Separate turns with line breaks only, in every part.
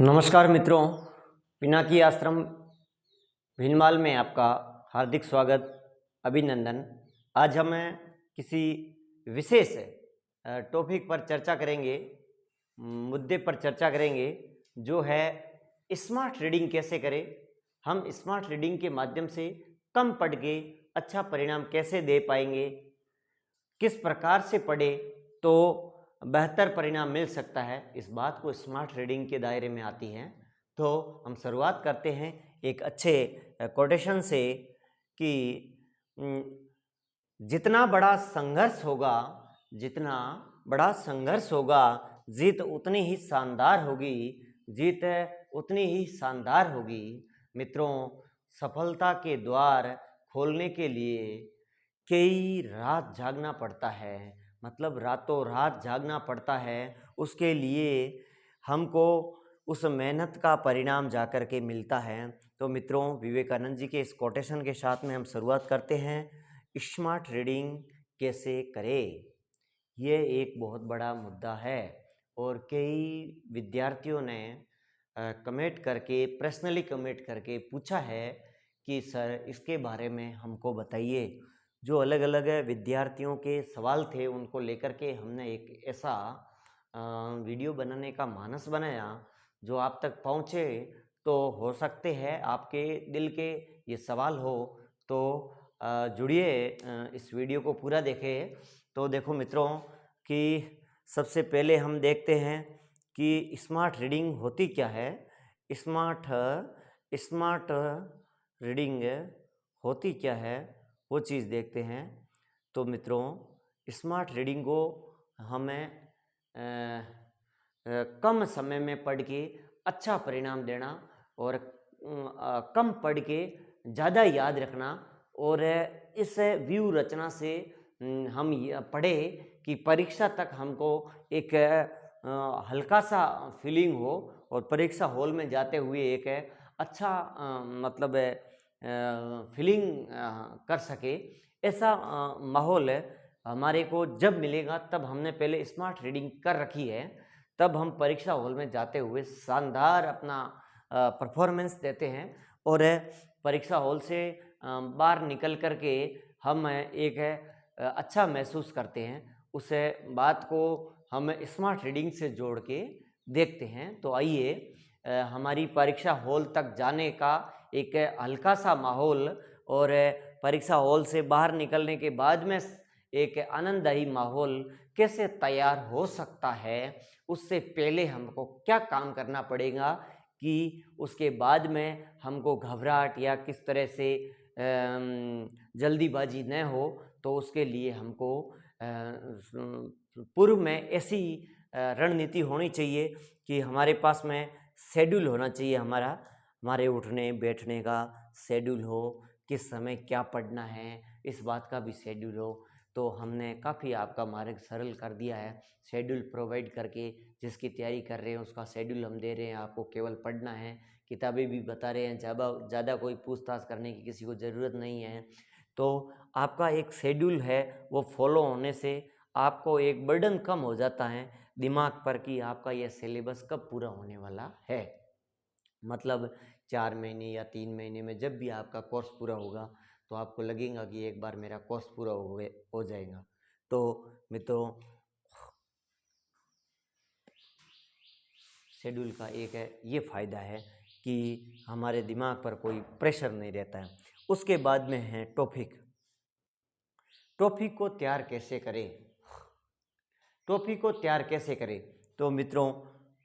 नमस्कार मित्रों, पिनाकी आश्रम भीनमाल में आपका हार्दिक स्वागत, अभिनंदन। आज हम किसी विशेष टॉपिक पर चर्चा करेंगे, मुद्दे पर चर्चा करेंगे, जो है स्मार्ट रीडिंग कैसे करें। हम स्मार्ट रीडिंग के माध्यम से कम पढ़ के अच्छा परिणाम कैसे दे पाएंगे, किस प्रकार से पढ़े तो बेहतर परिणाम मिल सकता है। इस बात को स्मार्ट रीडिंग के दायरे में आती है। तो हम शुरुआत करते हैं एक अच्छे कोटेशन से कि जितना बड़ा संघर्ष होगा जीत उतनी ही शानदार होगी। मित्रों, सफलता के द्वार खोलने के लिए कई रात जागना पड़ता है, मतलब रातों रात जागना पड़ता है। उसके लिए हमको उस मेहनत का परिणाम जाकर के मिलता है। तो मित्रों, विवेकानंद जी के इस कोटेशन के साथ में हम शुरुआत करते हैं। स्मार्ट रीडिंग कैसे करें, ये एक बहुत बड़ा मुद्दा है और कई विद्यार्थियों ने पर्सनली कमेंट करके पूछा है कि सर इसके बारे में हमको बताइए। जो अलग अलग विद्यार्थियों के सवाल थे उनको लेकर के हमने एक ऐसा वीडियो बनाने का मानस बनाया जो आप तक पहुँचे। तो हो सकते हैं आपके दिल के ये सवाल हो, तो जुड़िए, इस वीडियो को पूरा देखें। तो देखो मित्रों कि सबसे पहले हम देखते हैं कि स्मार्ट रीडिंग होती क्या है। स्मार्ट रीडिंग होती क्या है, वो चीज़ देखते हैं। तो मित्रों, स्मार्ट रीडिंग को हमें कम समय में पढ़ के अच्छा परिणाम देना और कम पढ़ के ज़्यादा याद रखना। और इस व्यू रचना से हम ये पढ़े कि परीक्षा तक हमको एक हल्का सा फीलिंग हो और परीक्षा हॉल में जाते हुए एक अच्छा मतलब फीलिंग कर सके। ऐसा माहौल हमारे को जब मिलेगा तब हमने पहले स्मार्ट रीडिंग कर रखी है, तब हम परीक्षा हॉल में जाते हुए शानदार अपना परफॉर्मेंस देते हैं और परीक्षा हॉल से बाहर निकल कर के हम एक अच्छा महसूस करते हैं। उस बात को हम स्मार्ट रीडिंग से जोड़ के देखते हैं। तो आइए, हमारी परीक्षा हॉल तक जाने का एक हल्का सा माहौल और परीक्षा हॉल से बाहर निकलने के बाद में एक आनंददायी माहौल कैसे तैयार हो सकता है, उससे पहले हमको क्या काम करना पड़ेगा कि उसके बाद में हमको घबराहट या किस तरह से जल्दीबाजी न हो। तो उसके लिए हमको पूर्व में ऐसी रणनीति होनी चाहिए कि हमारे पास में शेड्यूल होना चाहिए। हमारे उठने बैठने का शेड्यूल हो, किस समय क्या पढ़ना है इस बात का भी शेड्यूल हो। तो हमने काफ़ी आपका मार्ग सरल कर दिया है, शेड्यूल प्रोवाइड करके। जिसकी तैयारी कर रहे हैं उसका शेड्यूल हम दे रहे हैं, आपको केवल पढ़ना है। किताबें भी बता रहे हैं, ज़्यादा कोई पूछताछ करने की किसी को ज़रूरत नहीं है। तो आपका एक शेड्यूल है, वो फॉलो होने से आपको एक बर्डन कम हो जाता है दिमाग पर कि आपका यह सिलेबस कब पूरा होने वाला है। मतलब 4 महीने या 3 महीने में जब भी आपका कोर्स पूरा होगा तो आपको लगेगा कि एक बार मेरा कोर्स पूरा हो जाएगा। तो मित्रों, शेड्यूल का एक ये फ़ायदा है कि हमारे दिमाग पर कोई प्रेशर नहीं रहता है। उसके बाद में है टॉपिक को तैयार कैसे करें। तो मित्रों,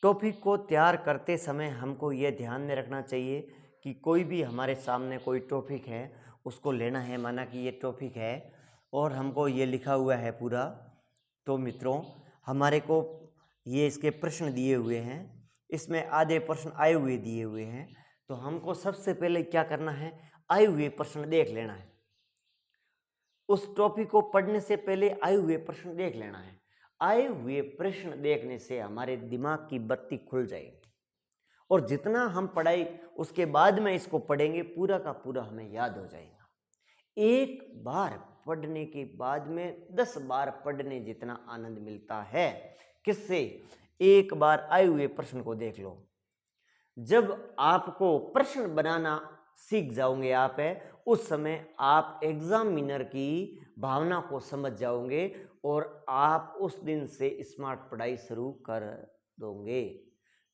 टॉपिक को तैयार करते समय हमको ये ध्यान में रखना चाहिए कि कोई भी हमारे सामने कोई टॉपिक है उसको लेना है। माना कि ये टॉपिक है और हमको ये लिखा हुआ है पूरा। तो मित्रों, हमारे को ये इसके प्रश्न दिए हुए हैं, इसमें आधे प्रश्न आए हुए दिए हुए हैं। तो हमको सबसे पहले क्या करना है, आए हुए प्रश्न देख लेना है। उस टॉपिक को पढ़ने से पहले आए हुए प्रश्न देख लेना है। आए हुए प्रश्न देखने से हमारे दिमाग की बत्ती खुल जाएगी और जितना हम पढ़ाई उसके बाद में इसको पढ़ेंगे पूरा का पूरा हमें याद हो जाएगा। एक बार पढ़ने के बाद में 10 बार पढ़ने जितना आनंद मिलता है। किससे? एक बार आए हुए प्रश्न को देख लो। जब आपको प्रश्न बनाना सीख जाओगे आप है, उस समय आप एग्जामिनर की भावना को समझ जाओगे और आप उस दिन से स्मार्ट पढ़ाई शुरू कर दोगे।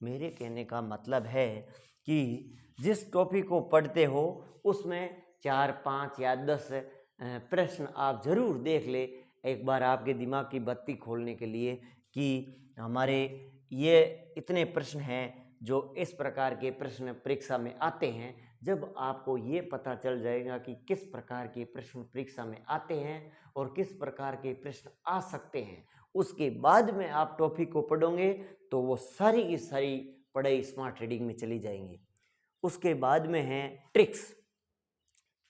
मेरे कहने का मतलब है कि जिस टॉपिक को पढ़ते हो उसमें 4, 5 या 10 प्रश्न आप जरूर देख ले एक बार आपके दिमाग की बत्ती खोलने के लिए कि हमारे ये इतने प्रश्न हैं जो इस प्रकार के प्रश्न परीक्षा में आते हैं। जब आपको ये पता चल जाएगा कि किस प्रकार के प्रश्न परीक्षा में आते हैं और किस प्रकार के प्रश्न आ सकते हैं, उसके बाद में आप टॉपिक को पढ़ोगे तो वो सारी की सारी पढ़ाई स्मार्ट रीडिंग में चली जाएंगी। उसके बाद में है ट्रिक्स।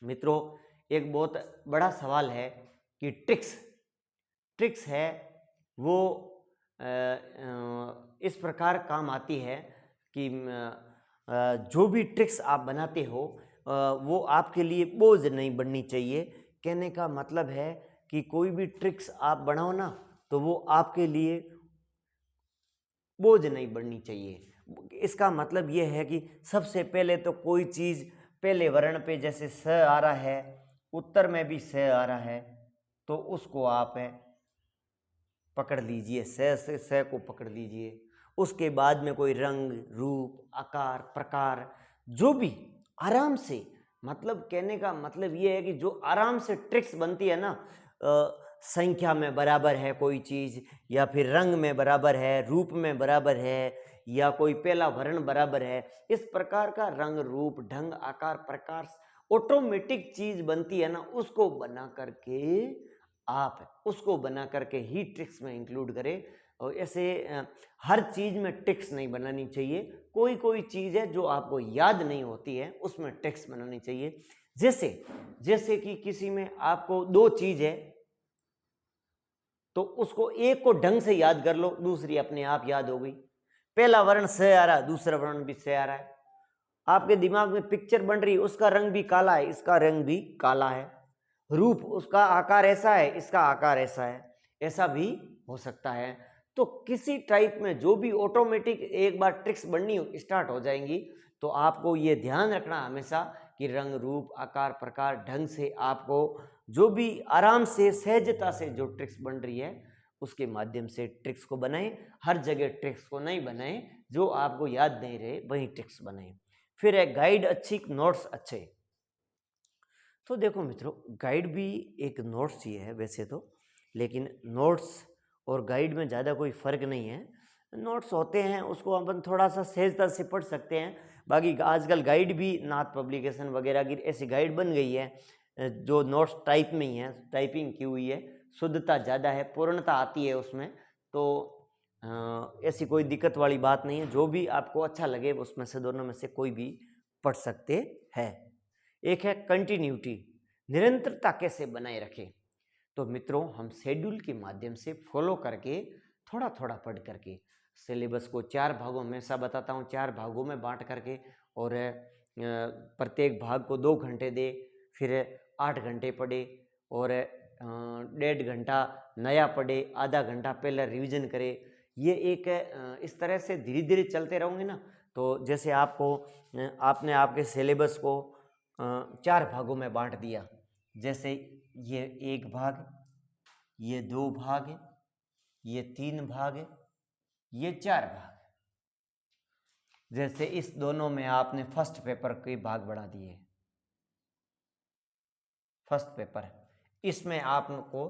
मित्रों, एक बहुत बड़ा सवाल है कि ट्रिक्स है वो इस प्रकार काम आती है कि जो भी ट्रिक्स आप बनाते हो वो आपके लिए बोझ नहीं बननी चाहिए। कहने का मतलब है कि कोई भी ट्रिक्स आप बनाओ ना तो वो आपके लिए बोझ नहीं बननी चाहिए। इसका मतलब ये है कि सबसे पहले तो कोई चीज़ पहले वर्ण पे जैसे स आ रहा है, उत्तर में भी स आ रहा है, तो उसको आप पकड़ लीजिए, स को पकड़ लीजिए। उसके बाद में कोई रंग, रूप, आकार, प्रकार जो भी आराम से, मतलब कहने का मतलब ये है कि जो आराम से ट्रिक्स बनती है ना, संख्या में बराबर है कोई चीज़, या फिर रंग में बराबर है, रूप में बराबर है, या कोई पहला वर्ण बराबर है, इस प्रकार का रंग, रूप, ढंग, आकार, प्रकार ऑटोमेटिक चीज बनती है ना, उसको बना करके ही ट्रिक्स में इंक्लूड करें। और ऐसे हर चीज में ट्रिक्स नहीं बनानी चाहिए। कोई कोई चीज है जो आपको याद नहीं होती है उसमें ट्रिक्स बनानी चाहिए। जैसे कि किसी में आपको दो चीज है तो उसको एक को ढंग से याद कर लो, दूसरी अपने आप याद हो गई। पहला वर्ण स आ रहा है, दूसरा वर्ण भी स आ रहा है, आपके दिमाग में पिक्चर बन रही है, उसका रंग भी काला है, इसका रंग भी काला है, रूप उसका आकार ऐसा है, इसका आकार ऐसा है, ऐसा भी हो सकता है। तो किसी टाइप में जो भी ऑटोमेटिक एक बार ट्रिक्स बननी स्टार्ट हो जाएंगी तो आपको ये ध्यान रखना हमेशा कि रंग, रूप, आकार, प्रकार, ढंग से आपको जो भी आराम से सहजता से जो ट्रिक्स बन रही है उसके माध्यम से ट्रिक्स को बनाएं। हर जगह ट्रिक्स को नहीं बनाएं, जो आपको याद नहीं रहे वही ट्रिक्स बनाएं। फिर है गाइड अच्छी, नोट्स अच्छे। तो देखो मित्रों, गाइड भी एक नोट्स ही है वैसे तो, लेकिन नोट्स और गाइड में ज़्यादा कोई फ़र्क नहीं है। नोट्स होते हैं उसको अपन थोड़ा सा सहजता से पढ़ सकते हैं, बाकी आजकल गाइड भी नाथ पब्लिकेशन वगैरह की ऐसी गाइड बन गई है जो नोट्स टाइप में ही है, टाइपिंग की हुई है, शुद्धता ज़्यादा है, पूर्णता आती है उसमें। तो ऐसी कोई दिक्कत वाली बात नहीं है, जो भी आपको अच्छा लगे उसमें से दोनों में से कोई भी पढ़ सकते हैं। एक है कंटिन्यूटी, निरंतरता कैसे बनाए रखें। तो मित्रों, हम शेड्यूल के माध्यम से फॉलो करके थोड़ा थोड़ा पढ़ करके सिलेबस को 4 भागों में, ऐसा बताता हूँ, 4 भागों में बांट करके, और प्रत्येक भाग को 2 घंटे दे, फिर 8 घंटे पढ़े, और 1.5 घंटा नया पढ़े, आधा घंटा पहले रिवीजन करे। ये एक इस तरह से धीरे धीरे चलते रहोगे ना, तो जैसे आपने आपके सिलेबस को 4 भागों में बांट दिया, जैसे ये 1 भाग, ये 2 भाग, ये 3 भाग, ये 4 भाग। जैसे इस दोनों में आपने फर्स्ट पेपर के भाग बढ़ा दिए, फर्स्ट पेपर, इसमें आपको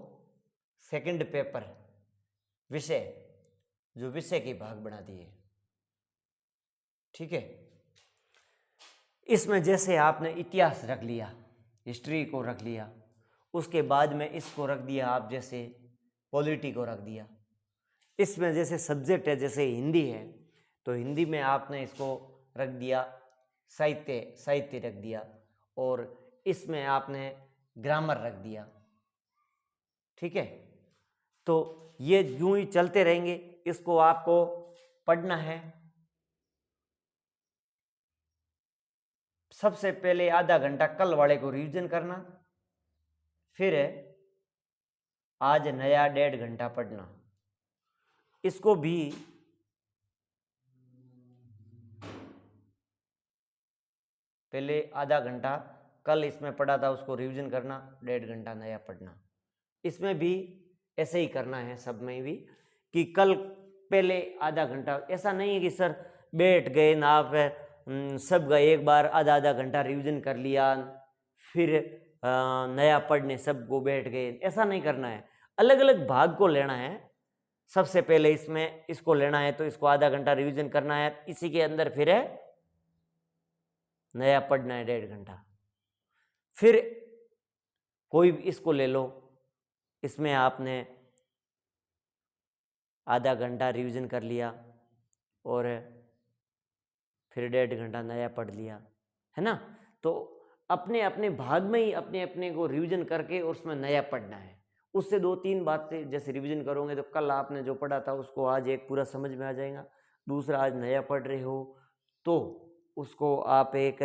सेकंड पेपर विषय, जो विषय के भाग बना दिए, ठीक है। इसमें जैसे आपने इतिहास रख लिया, हिस्ट्री को रख लिया, उसके बाद में इसको रख दिया आप, जैसे पॉलिटी को रख दिया। इसमें जैसे सब्जेक्ट है, जैसे हिंदी है तो हिंदी में आपने इसको रख दिया साहित्य रख दिया, और इसमें आपने ग्रामर रख दिया, ठीक है। तो ये यूं ही चलते रहेंगे, इसको आपको पढ़ना है। सबसे पहले आधा घंटा कल वाले को रिवीजन करना, फिर आज नया 1.5 घंटा पढ़ना। इसको भी पहले आधा घंटा कल इसमें पढ़ा था उसको रिवीजन करना, 1.5 घंटा नया पढ़ना। इसमें भी ऐसे ही करना है, सब में भी, कि कल पहले आधा घंटा, ऐसा नहीं है कि सर बैठ गए ना आप सब गए एक बार आधा आधा घंटा रिवीजन कर लिया फिर नया पढ़ने सबको बैठ गए, ऐसा नहीं करना है। अलग अलग भाग को लेना है। सबसे पहले इसमें इसको लेना है तो इसको आधा घंटा रिवीजन करना है, इसी के अंदर फिर है नया पढ़ना है 1.5 घंटा। फिर कोई इसको ले लो, इसमें आपने आधा घंटा रिवीजन कर लिया और फिर 1.5 घंटा नया पढ़ लिया, है ना। तो अपने अपने भाग में ही अपने अपने को रिवीजन करके और उसमें नया पढ़ना है। उससे 2-3 बातें जैसे रिवीजन करोगे तो कल आपने जो पढ़ा था उसको आज एक पूरा समझ में आ जाएगा। दूसरा, आज नया पढ़ रहे हो तो उसको आप एक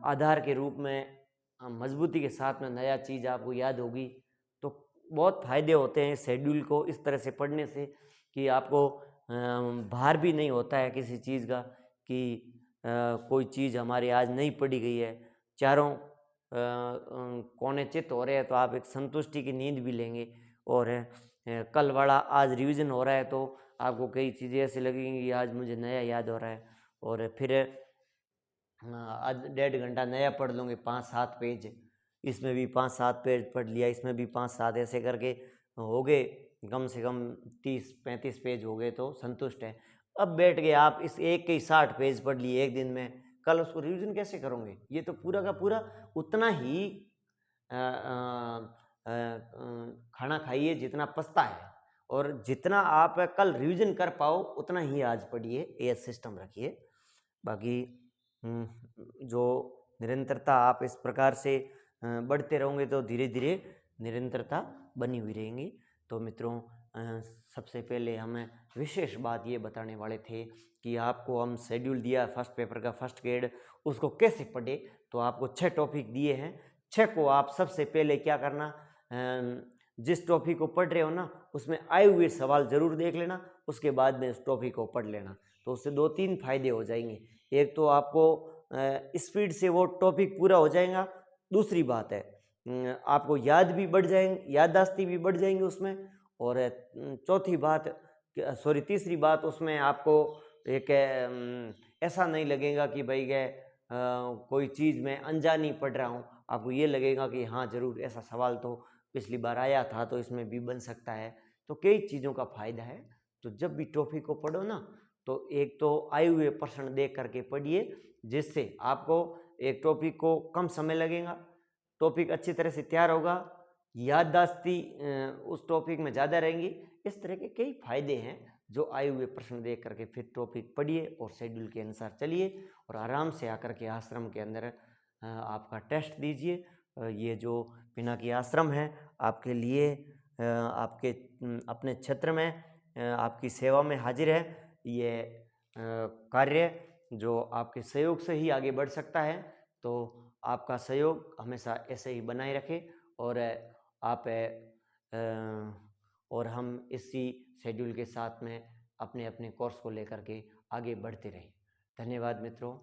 आधार के रूप में मजबूती के साथ में नया चीज़ आपको याद होगी। तो बहुत फ़ायदे होते हैं शेड्यूल को इस तरह से पढ़ने से कि आपको भार भी नहीं होता है किसी चीज़ का कि कोई चीज़ हमारी आज नहीं पढ़ी गई है, चारों कोने चित हो रहे हैं तो आप एक संतुष्टि की नींद भी लेंगे। और कल वाला आज रिवीजन हो रहा है तो आपको कई चीज़ें ऐसी लगेंगी कि आज मुझे नया याद हो रहा है। और फिर आज 1.5 घंटा नया पढ़ लूँगे 5-7 पेज, इसमें भी 5-7 पेज पढ़ लिया, इसमें भी 5-7, ऐसे करके हो गए कम से कम 30-35 पेज हो गए तो संतुष्ट है। अब बैठ गए आप इस एक के ही 60 पेज पढ़ लिए एक दिन में, कल उसको रिवीजन कैसे करोगे? ये तो पूरा का पूरा उतना ही खाना खाइए जितना पचता है, और जितना आप कल रिवीजन कर पाओ उतना ही आज पढ़िए, ये सिस्टम रखिए। बाकी जो निरंतरता आप इस प्रकार से बढ़ते रहोगे तो धीरे धीरे निरंतरता बनी हुई रहेंगी। तो मित्रों, सबसे पहले हमें विशेष बात ये बताने वाले थे कि आपको हम शेड्यूल दिया फर्स्ट पेपर का फर्स्ट ग्रेड, उसको कैसे पढ़े। तो आपको 6 टॉपिक दिए हैं, 6 को आप सबसे पहले क्या करना, जिस टॉपिक को पढ़ रहे हो ना उसमें आए हुए सवाल जरूर देख लेना, उसके बाद में उस टॉपिक को पढ़ लेना। तो उससे 2-3 फायदे हो जाएंगे। एक तो आपको स्पीड से वो टॉपिक पूरा हो जाएगा, दूसरी बात है आपको याद भी बढ़ जाएंगे, याददाश्ती भी बढ़ जाएंगे उसमें। और चौथी बात, तीसरी बात, उसमें आपको एक ऐसा नहीं लगेगा कि भाई कोई चीज़ मैं अनजानी पढ़ रहा हूँ, आपको ये लगेगा कि हाँ ज़रूर ऐसा सवाल तो पिछली बार आया था तो इसमें भी बन सकता है। तो कई चीज़ों का फ़ायदा है। तो जब भी टॉपिक को पढ़ो ना तो एक तो आए हुए प्रश्न देख करके पढ़िए, जिससे आपको एक टॉपिक को कम समय लगेगा, टॉपिक अच्छी तरह से तैयार होगा, याददाश्ती उस टॉपिक में ज़्यादा रहेंगी। इस तरह के कई फायदे हैं जो आए हुए प्रश्न देख करके फिर टॉपिक पढ़िए और शेड्यूल के अनुसार चलिए और आराम से आकर के आश्रम के अंदर आपका टेस्ट दीजिए। ये जो पिनाकी आश्रम है आपके लिए आपके अपने क्षेत्र में आपकी सेवा में हाजिर है। ये कार्य जो आपके सहयोग से ही आगे बढ़ सकता है। तो आपका सहयोग हमेशा ऐसे ही बनाए रखें और आप और हम इसी शेड्यूल के साथ में अपने अपने कोर्स को लेकर के आगे बढ़ते रहें। धन्यवाद मित्रों।